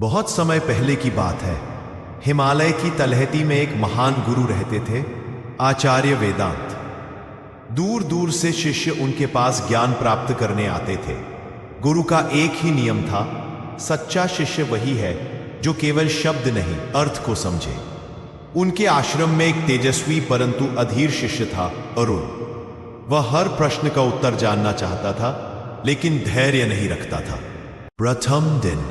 बहुत समय पहले की बात है। हिमालय की तलहटी में एक महान गुरु रहते थे, आचार्य वेदांत। दूर दूर से शिष्य उनके पास ज्ञान प्राप्त करने आते थे। गुरु का एक ही नियम था, सच्चा शिष्य वही है जो केवल शब्द नहीं अर्थ को समझे। उनके आश्रम में एक तेजस्वी परंतु अधीर शिष्य था, अरुण। वह हर प्रश्न का उत्तर जानना चाहता था, लेकिन धैर्य नहीं रखता था। प्रथम दिन,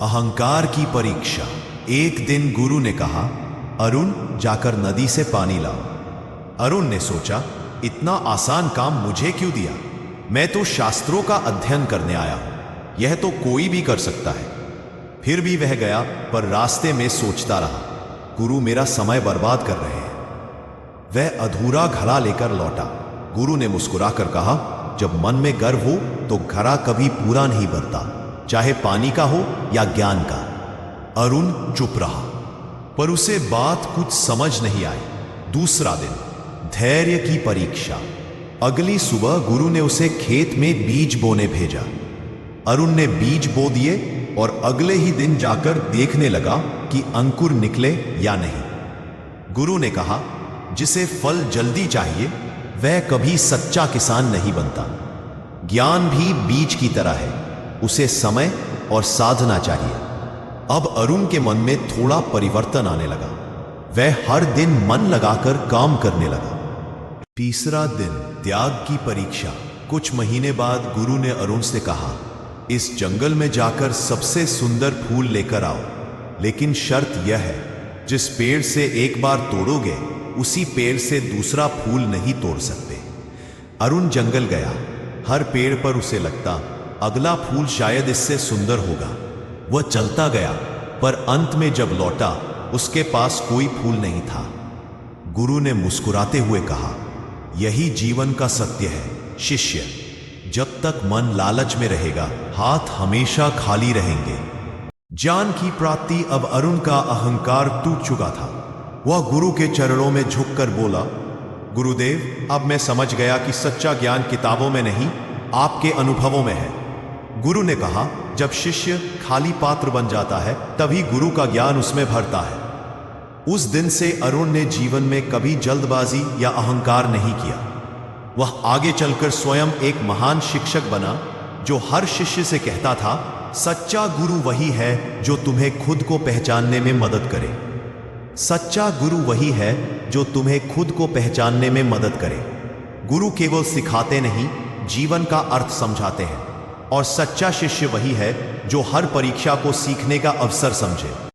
अहंकार की परीक्षा। एक दिन गुरु ने कहा, अरुण, जाकर नदी से पानी लाओ। अरुण ने सोचा, इतना आसान काम मुझे क्यों दिया? मैं तो शास्त्रों का अध्ययन करने आया हूं, यह तो कोई भी कर सकता है। फिर भी वह गया, पर रास्ते में सोचता रहा, गुरु मेरा समय बर्बाद कर रहे हैं। वह अधूरा घड़ा लेकर लौटा। गुरु ने मुस्कुराकर कहा, जब मन में गर्व हो तो घड़ा कभी पूरा नहीं भरता, चाहे पानी का हो या ज्ञान का। अरुण चुप रहा, पर उसे बात कुछ समझ नहीं आई। दूसरा दिन, धैर्य की परीक्षा। अगली सुबह गुरु ने उसे खेत में बीज बोने भेजा। अरुण ने बीज बो दिए और अगले ही दिन जाकर देखने लगा कि अंकुर निकले या नहीं। गुरु ने कहा, जिसे फल जल्दी चाहिए वह कभी सच्चा किसान नहीं बनता। ज्ञान भी बीज की तरह है, उसे समय और साधना चाहिए। अब अरुण के मन में थोड़ा परिवर्तन आने लगा। वह हर दिन मन लगाकर काम करने लगा। तीसरा दिन, त्याग की परीक्षा। कुछ महीने बाद गुरु ने अरुण से कहा, इस जंगल में जाकर सबसे सुंदर फूल लेकर आओ, लेकिन शर्त यह है, जिस पेड़ से एक बार तोड़ोगे उसी पेड़ से दूसरा फूल नहीं तोड़ सकते। अरुण जंगल गया। हर पेड़ पर उसे लगता, अगला फूल शायद इससे सुंदर होगा। वह चलता गया, पर अंत में जब लौटा उसके पास कोई फूल नहीं था। गुरु ने मुस्कुराते हुए कहा, यही जीवन का सत्य है शिष्य। जब तक मन लालच में रहेगा, हाथ हमेशा खाली रहेंगे। ज्ञान की प्राप्ति। अब अरुण का अहंकार टूट चुका था। वह गुरु के चरणों में झुककर बोला, गुरुदेव, अब मैं समझ गया कि सच्चा ज्ञान किताबों में नहीं, आपके अनुभवों में है। गुरु ने कहा, जब शिष्य खाली पात्र बन जाता है तभी गुरु का ज्ञान उसमें भरता है। उस दिन से अरुण ने जीवन में कभी जल्दबाजी या अहंकार नहीं किया। वह आगे चलकर स्वयं एक महान शिक्षक बना, जो हर शिष्य से कहता था, सच्चा गुरु वही है जो तुम्हें खुद को पहचानने में मदद करे। सच्चा गुरु वही है जो तुम्हें खुद को पहचानने में मदद करे। गुरु केवल सिखाते नहीं, जीवन का अर्थ समझाते हैं। और सच्चा शिष्य वही है जो हर परीक्षा को सीखने का अवसर समझे।